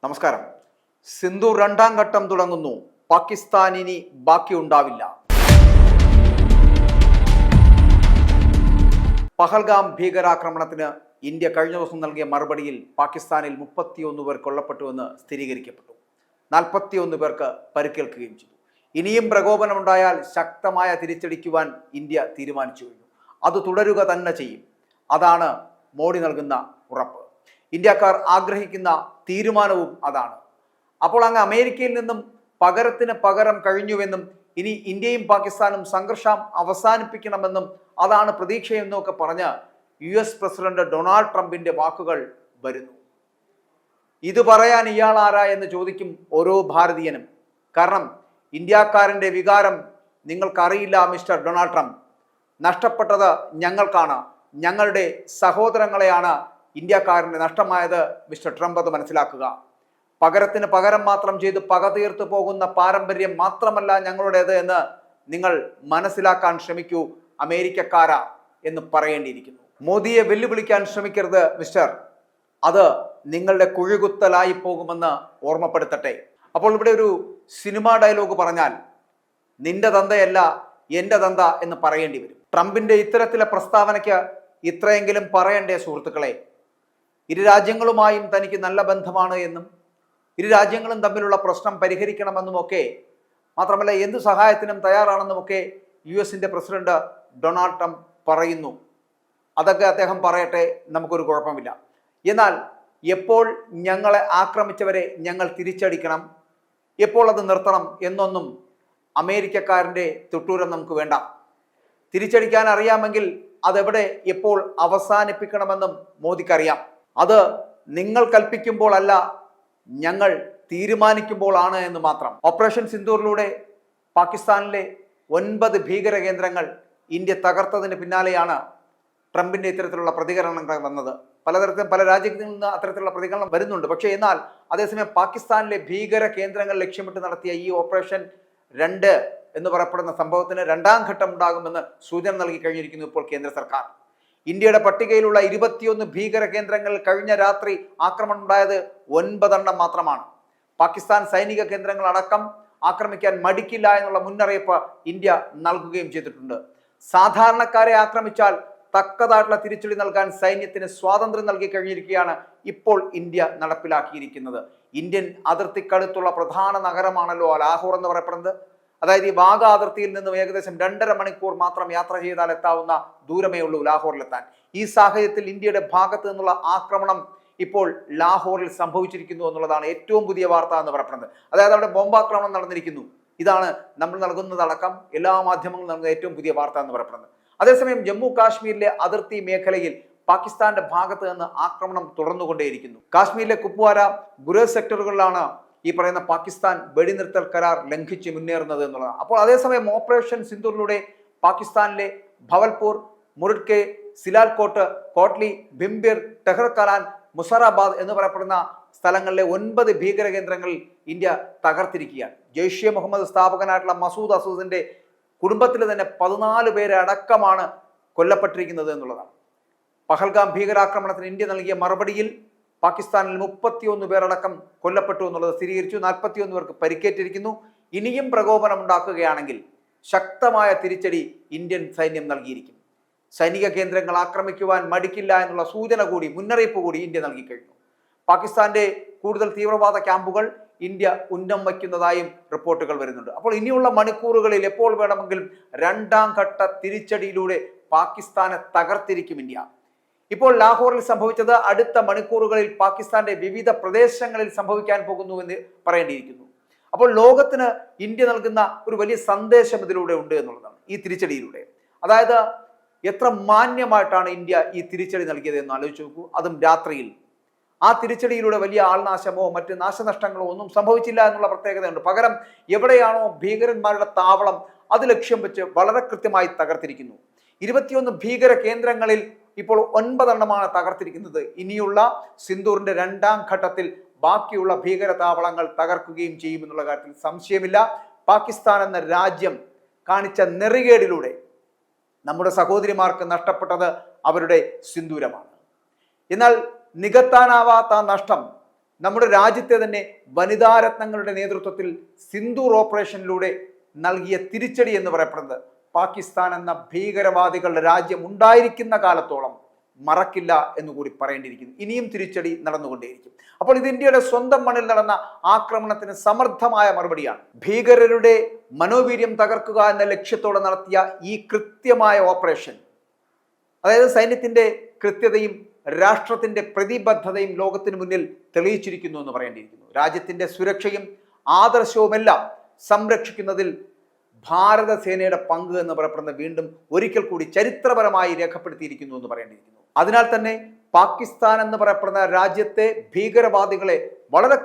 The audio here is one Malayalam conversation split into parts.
നമസ്കാരം. സിന്ധൂർ രണ്ടാം ഘട്ടം തുടങ്ങുന്നു. പാകിസ്ഥാൻ ഇനി ബാക്കിയുണ്ടാവില്ല. പഹൽഗാം ഭീകരാക്രമണത്തിന് ഇന്ത്യ കഴിഞ്ഞ ദിവസം നൽകിയ മറുപടിയിൽ പാകിസ്ഥാനിൽ 31 പേർ കൊല്ലപ്പെട്ടുവെന്ന് സ്ഥിരീകരിക്കപ്പെട്ടു. 41 പേർക്ക് പരിക്കേൽക്കുകയും ചെയ്തു. ഇനിയും പ്രകോപനമുണ്ടായാൽ ശക്തമായ തിരിച്ചടിക്കുവാൻ ഇന്ത്യ തീരുമാനിച്ചു കഴിഞ്ഞു. അത് തുടരുക തന്നെ ചെയ്യും. അതാണ് മോഡി നൽകുന്ന ഉറപ്പ്. ഇന്ത്യക്കാർ ആഗ്രഹിക്കുന്ന തീരുമാനവും അതാണ്. അപ്പോൾ അങ്ങ് അമേരിക്കയിൽ നിന്നും പകരത്തിന് പകരം കഴിഞ്ഞുവെന്നും ഇനി ഇന്ത്യയും പാകിസ്ഥാനും സംഘർഷം അവസാനിപ്പിക്കണമെന്നും അതാണ് പ്രതീക്ഷയെന്നും ഒക്കെ പറഞ്ഞ് US പ്രസിഡന്റ് ഡൊണാൾഡ് ട്രംപിന്റെ വാക്കുകൾ വരുന്നു. ഇത് പറയാൻ ഇയാൾ ആരാ എന്ന് ചോദിക്കും ഓരോ ഭാരതീയനും. കാരണം ഇന്ത്യക്കാരൻ്റെ വികാരം നിങ്ങൾക്കറിയില്ല മിസ്റ്റർ ഡൊണാൾഡ് ട്രംപ്. നഷ്ടപ്പെട്ടത് ഞങ്ങൾക്കാണ്, ഞങ്ങളുടെ സഹോദരങ്ങളെയാണ് ഇന്ത്യക്കാരന് നഷ്ടമായത്. മിസ്റ്റർ ട്രംപ് അത് മനസ്സിലാക്കുക. പകരത്തിന് പകരം മാത്രം ചെയ്ത് പക തീർത്തു പോകുന്ന പാരമ്പര്യം മാത്രമല്ല ഞങ്ങളുടേത് എന്ന് നിങ്ങൾ മനസ്സിലാക്കാൻ ശ്രമിക്കൂ അമേരിക്കക്കാരാ എന്ന് പറയേണ്ടിയിരിക്കുന്നു. മോദിയെ വെല്ലുവിളിക്കാൻ ശ്രമിക്കരുത് മിസ്റ്റർ. അത് നിങ്ങളുടെ കുഴികുത്തലായി പോകുമെന്ന് ഓർമ്മപ്പെടുത്തട്ടെ. അപ്പോൾ ഇവിടെ ഒരു സിനിമാ ഡയലോഗ് പറഞ്ഞാൽ നിന്റെ തന്തയല്ല എൻ്റെ തന്ത എന്ന് പറയേണ്ടി വരും. ട്രംപിന്റെ ഇത്തരത്തിലെ പ്രസ്താവനയ്ക്ക് ഇത്രയെങ്കിലും പറയണ്ടേ സുഹൃത്തുക്കളെ? ഇരു രാജ്യങ്ങളുമായും തനിക്ക് നല്ല ബന്ധമാണ് എന്നും ഇരു രാജ്യങ്ങളും തമ്മിലുള്ള പ്രശ്നം പരിഹരിക്കണമെന്നുമൊക്കെ മാത്രമല്ല എന്തു സഹായത്തിനും തയ്യാറാണെന്നുമൊക്കെ US പ്രസിഡന്റ് ഡൊണാൾഡ് ട്രംപ് പറയുന്നു. അതൊക്കെ അദ്ദേഹം പറയട്ടെ, നമുക്കൊരു കുഴപ്പമില്ല. എന്നാൽ എപ്പോൾ ഞങ്ങളെ ആക്രമിച്ചവരെ ഞങ്ങൾ തിരിച്ചടിക്കണം, എപ്പോൾ അത് നിർത്തണം എന്നൊന്നും അമേരിക്കക്കാരൻ്റെ തുട്ടൂരം നമുക്ക് വേണ്ട. തിരിച്ചടിക്കാൻ അറിയാമെങ്കിൽ അതെവിടെ എപ്പോൾ അവസാനിപ്പിക്കണമെന്നും മോദിക്കറിയാം. അത് നിങ്ങൾ കൽപ്പിക്കുമ്പോൾ അല്ല, ഞങ്ങൾ തീരുമാനിക്കുമ്പോൾ ആണ് എന്ന് മാത്രം. ഓപ്പറേഷൻ സിന്ദൂറിലൂടെ പാകിസ്ഥാനിലെ 9 ഭീകര കേന്ദ്രങ്ങൾ ഇന്ത്യ തകർത്തതിന് പിന്നാലെയാണ് ട്രംപിന്റെ ഇത്തരത്തിലുള്ള പ്രതികരണങ്ങൾ വന്നത്. പലതരത്തിലും പല രാജ്യങ്ങളിൽ നിന്ന് അത്തരത്തിലുള്ള പ്രതികരണം വരുന്നുണ്ട്. പക്ഷേ എന്നാൽ അതേസമയം പാകിസ്ഥാനിലെ ഭീകര കേന്ദ്രങ്ങൾ ലക്ഷ്യമിട്ട് നടത്തിയ ഈ ഓപ്പറേഷൻ 2 എന്ന് പറയപ്പെടുന്ന സംഭവത്തിന് രണ്ടാം ഘട്ടം ഉണ്ടാകുമെന്ന് സൂചന നൽകി കഴിഞ്ഞിരിക്കുന്നു ഇപ്പോൾ കേന്ദ്ര സർക്കാർ. ഇന്ത്യയുടെ പട്ടികയിലുള്ള 21 ഭീകര കേന്ദ്രങ്ങളിൽ കഴിഞ്ഞ രാത്രി ആക്രമണം ഉണ്ടായത് 9 മാത്രമാണ്. പാകിസ്ഥാൻ സൈനിക കേന്ദ്രങ്ങൾ അടക്കം ആക്രമിക്കാൻ മടിക്കില്ല എന്നുള്ള മുന്നറിയിപ്പ് ഇന്ത്യ നൽകുകയും ചെയ്തിട്ടുണ്ട്. സാധാരണക്കാരെ ആക്രമിച്ചാൽ തക്കതായിട്ടുള്ള തിരിച്ചടി നൽകാൻ സൈന്യത്തിന് സ്വാതന്ത്ര്യം നൽകി കഴിഞ്ഞിരിക്കുകയാണ് ഇപ്പോൾ ഇന്ത്യ നടപ്പിലാക്കിയിരിക്കുന്നത്. ഇന്ത്യൻ അതിർത്തിക്കടുത്തുള്ള പ്രധാന നഗരമാണല്ലോ ലാഹോർ എന്ന് പറയപ്പെടുന്നത്. അതായത് ഈ വാഗ അതിർത്തിയിൽ നിന്നും ഏകദേശം 2.5 മണിക്കൂർ മാത്രം യാത്ര ചെയ്താൽ എത്താവുന്ന ദൂരമേ ഉള്ളൂ ലാഹോറിലെത്താൻ. ഈ സാഹചര്യത്തിൽ ഇന്ത്യയുടെ ഭാഗത്ത് നിന്നുള്ള ആക്രമണം ഇപ്പോൾ ലാഹോറിൽ സംഭവിച്ചിരിക്കുന്നു എന്നുള്ളതാണ് ഏറ്റവും പുതിയ വാർത്ത എന്ന് പറയപ്പെടുന്നത്. അതായത് അവിടെ ബോംബാക്രമണം നടന്നിരിക്കുന്നു. ഇതാണ് നമ്മൾ നൽകുന്നതടക്കം എല്ലാ മാധ്യമങ്ങളും നൽകുന്ന ഏറ്റവും പുതിയ വാർത്ത എന്ന് പറയപ്പെടുന്നത്. അതേസമയം ജമ്മു കാശ്മീരിലെ അതിർത്തി മേഖലയിൽ പാകിസ്ഥാന്റെ ഭാഗത്ത് നിന്ന് ആക്രമണം തുടർന്നുകൊണ്ടേയിരിക്കുന്നു. കാശ്മീരിലെ കുപ്വാര, ഗുരേസ് സെക്ടറുകളിലാണ് ഈ പറയുന്ന പാകിസ്ഥാൻ വെടിനിർത്തൽ കരാർ ലംഘിച്ച് മുന്നേറുന്നത് എന്നുള്ളതാണ്. അപ്പോൾ അതേസമയം ഓപ്പറേഷൻ സിന്ദൂറിലൂടെ പാകിസ്ഥാനിലെ ഭവൽപൂർ, മുറിഡ്കെ, സിലാൽകോട്ട്, കോട്ട്ലി, ഭിംബിർ, ടെഹ്റകലാൻ, മുസറാബാദ് എന്ന് പറയപ്പെടുന്ന സ്ഥലങ്ങളിലെ 9 ഭീകര കേന്ദ്രങ്ങളിൽ ഇന്ത്യ തകർത്തിരിക്കുകയാണ്. ജെയ്ഷെ മുഹമ്മദ് സ്ഥാപകനായിട്ടുള്ള മസൂദ് അസൂദിന്റെ കുടുംബത്തിൽ തന്നെ 14 പേരെ അടക്കമാണ് കൊല്ലപ്പെട്ടിരിക്കുന്നത് എന്നുള്ളതാണ്. പഹൽഗാം ഭീകരാക്രമണത്തിന് ഇന്ത്യ നൽകിയ മറുപടിയിൽ പാകിസ്ഥാനിൽ 31 പേരടക്കം കൊല്ലപ്പെട്ടു എന്നുള്ളത് സ്ഥിരീകരിച്ചു. 41 പേർക്ക് പരിക്കേറ്റിരിക്കുന്നു. ഇനിയും പ്രകോപനം ഉണ്ടാക്കുകയാണെങ്കിൽ ശക്തമായ തിരിച്ചടി ഇന്ത്യൻ സൈന്യം നൽകിയിരിക്കും. സൈനിക കേന്ദ്രങ്ങൾ ആക്രമിക്കുവാൻ മടിക്കില്ല എന്നുള്ള സൂചന കൂടി, മുന്നറിയിപ്പ് കൂടി ഇന്ത്യ നൽകിക്കഴിഞ്ഞു. പാകിസ്ഥാന്റെ കൂടുതൽ തീവ്രവാദ ക്യാമ്പുകൾ ഇന്ത്യ ഉന്നം വയ്ക്കുന്നതായും റിപ്പോർട്ടുകൾ വരുന്നുണ്ട്. അപ്പോൾ ഇനിയുള്ള മണിക്കൂറുകളിൽ എപ്പോൾ വേണമെങ്കിലും രണ്ടാം ഘട്ട തിരിച്ചടിയിലൂടെ പാകിസ്ഥാനെ തകർത്തിരിക്കും ഇന്ത്യ. ഇപ്പോൾ ലാഹോറിൽ സംഭവിച്ചത് അടുത്ത മണിക്കൂറുകളിൽ പാകിസ്ഥാന്റെ വിവിധ പ്രദേശങ്ങളിൽ സംഭവിക്കാൻ പോകുന്നു എന്ന് പറയേണ്ടിയിരിക്കുന്നു. അപ്പോൾ ലോകത്തിന് ഇന്ത്യ നൽകുന്ന ഒരു വലിയ സന്ദേശം ഇതിലൂടെ ഉണ്ട് എന്നുള്ളതാണ്, ഈ തിരിച്ചടിയിലൂടെ. അതായത് എത്ര മാന്യമായിട്ടാണ് ഇന്ത്യ ഈ തിരിച്ചടി നൽകിയത് എന്ന് ആലോചിച്ച് നോക്കൂ. അതും രാത്രിയിൽ. ആ തിരിച്ചടിയിലൂടെ വലിയ ആൾനാശമോ മറ്റ് നാശനഷ്ടങ്ങളോ ഒന്നും സംഭവിച്ചില്ല എന്നുള്ള പ്രത്യേകതയുണ്ട്. പകരം എവിടെയാണോ ഭീകരന്മാരുടെ താവളം അത് ലക്ഷ്യം വെച്ച് വളരെ കൃത്യമായി തകർത്തിരിക്കുന്നു. 21 ഭീകര കേന്ദ്രങ്ങളിൽ ഇപ്പോൾ 9 തകർത്തിരിക്കുന്നത്. ഇനിയുള്ള സിന്ദൂറിന്റെ രണ്ടാം ഘട്ടത്തിൽ ബാക്കിയുള്ള ഭീകര താവളങ്ങൾ തകർക്കുകയും ചെയ്യുമെന്നുള്ള കാര്യത്തിൽ സംശയമില്ല. പാകിസ്ഥാൻ എന്ന രാജ്യം കാണിച്ച നെറികേടിലൂടെ നമ്മുടെ സഹോദരിമാർക്ക് നഷ്ടപ്പെട്ടത് അവരുടെ സിന്ദൂരമാണ്. എന്നാൽ നികത്താനാവാത്ത നഷ്ടം നമ്മുടെ രാജ്യത്തെ തന്നെ വനിതാരത്നങ്ങളുടെ നേതൃത്വത്തിൽ സിന്ദൂർ ഓപ്പറേഷനിലൂടെ നൽകിയ തിരിച്ചടി എന്ന് പറയപ്പെടുന്നത് പാകിസ്ഥാൻ എന്ന ഭീകരവാദികളുടെ രാജ്യം ഉണ്ടായിരിക്കുന്ന കാലത്തോളം മറക്കില്ല എന്നുകൂടി പറയേണ്ടിയിരിക്കുന്നു. ഇനിയും തിരിച്ചടി നടന്നുകൊണ്ടേയിരിക്കും. അപ്പോൾ ഇത് ഇന്ത്യയുടെ സ്വന്തം മണ്ണിൽ നടന്ന ആക്രമണത്തിന് സമർത്ഥമായ മറുപടിയാണ്. ഭീകരരുടെ മനോവീര്യം തകർക്കുക എന്ന ലക്ഷ്യത്തോടെ നടത്തിയ ഈ കൃത്യമായ ഓപ്പറേഷൻ, അതായത് സൈന്യത്തിന്റെ കൃത്യതയും രാഷ്ട്രത്തിന്റെ പ്രതിബദ്ധതയും ലോകത്തിന് മുന്നിൽ തെളിയിച്ചിരിക്കുന്നു എന്ന് പറയേണ്ടിയിരിക്കുന്നു. രാജ്യത്തിന്റെ സുരക്ഷയും ആദർശവുമെല്ലാം സംരക്ഷിക്കുന്നതിൽ ഭാരത സേനയുടെ പങ്ക് എന്ന് പറയപ്പെടുന്ന വീണ്ടും ഒരിക്കൽ കൂടി ചരിത്രപരമായി രേഖപ്പെടുത്തിയിരിക്കുന്നു എന്ന് പറയേണ്ടിയിരിക്കുന്നു. അതിനാൽ തന്നെ പാകിസ്ഥാൻ എന്ന് പറയപ്പെടുന്ന രാജ്യത്തെ ഭീകരവാദികളെ വളരെ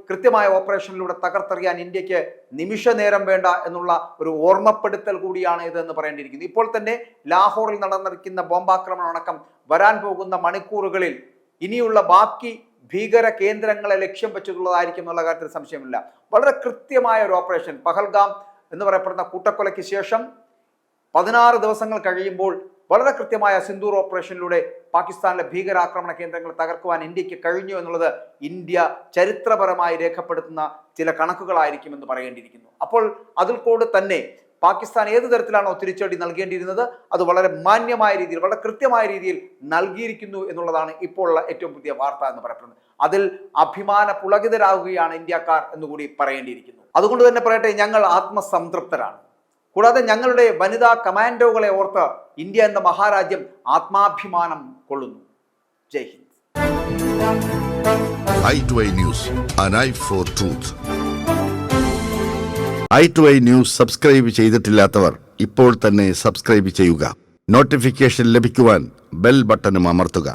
കൃത്യമായ ഓപ്പറേഷനിലൂടെ തകർത്തെറിയാൻ ഇന്ത്യക്ക് നിമിഷ നേരം വേണ്ട എന്നുള്ള ഒരു ഓർമ്മപ്പെടുത്തൽ കൂടിയാണ് ഇതെന്ന് പറയേണ്ടിയിരിക്കുന്നു. ഇപ്പോൾ തന്നെ ലാഹോറിൽ നടന്നിരിക്കുന്ന ബോംബാക്രമണം അടക്കം വരാൻ പോകുന്ന മണിക്കൂറുകളിൽ ഇനിയുള്ള ബാക്കി ഭീകര കേന്ദ്രങ്ങളെ ലക്ഷ്യം വെച്ചിട്ടുള്ളതായിരിക്കും എന്നുള്ള കാര്യത്തിൽ സംശയമില്ല. വളരെ കൃത്യമായ ഒരു ഓപ്പറേഷൻ. പഹൽഗാം എന്ന് പറയപ്പെടുന്ന കൂട്ടക്കൊലയ്ക്ക് ശേഷം 16 ദിവസങ്ങൾ കഴിയുമ്പോൾ വളരെ കൃത്യമായ സിന്ദൂർ ഓപ്പറേഷനിലൂടെ പാകിസ്ഥാനിലെ ഭീകരാക്രമണ കേന്ദ്രങ്ങൾ തകർക്കുവാൻ ഇന്ത്യക്ക് കഴിഞ്ഞു എന്നുള്ളത് ഇന്ത്യ ചരിത്രപരമായി രേഖപ്പെടുത്തുന്ന ചില കണക്കുകളായിരിക്കുമെന്ന് പറയേണ്ടിയിരിക്കുന്നു. അപ്പോൾ അതിൽ കൂടെ തന്നെ പാകിസ്ഥാൻ ഏത് തരത്തിലാണോ തിരിച്ചടി നൽകേണ്ടിയിരുന്നത് അത് വളരെ മാന്യമായ രീതിയിൽ, വളരെ കൃത്യമായ രീതിയിൽ നൽകിയിരിക്കുന്നു എന്നുള്ളതാണ് ഇപ്പോൾ ഉള്ള ഏറ്റവും പുതിയ വാർത്ത എന്ന് പറയപ്പെടുന്നത്. അതിൽ അഭിമാന പുളകിതരാകുകയാണ് ഇന്ത്യക്കാർ എന്നുകൂടി പറയേണ്ടിയിരിക്കുന്നു. അതുകൊണ്ട് തന്നെ പറയട്ടെ, ഞങ്ങൾ ആത്മസംതൃപ്തരാണ്. കൂടാതെ ഞങ്ങളുടെ വനിതാ കമാൻഡോകളെ ഓർത്ത് ഇന്ത്യ എന്ന മഹാരാജ്യം ആത്മാഭിമാനം കൊള്ളുന്നു. Jai Hind. i2i News, an eye for truth. i2i News subscribe ചെയ്തിട്ടില്ലാത്തവർ ഇപ്പോൾ തന്നെ സബ്സ്ക്രൈബ് ചെയ്യുക. നോട്ടിഫിക്കേഷൻ ലഭിക്കുവാൻ ബെൽ ബട്ടണും അമർത്തുക.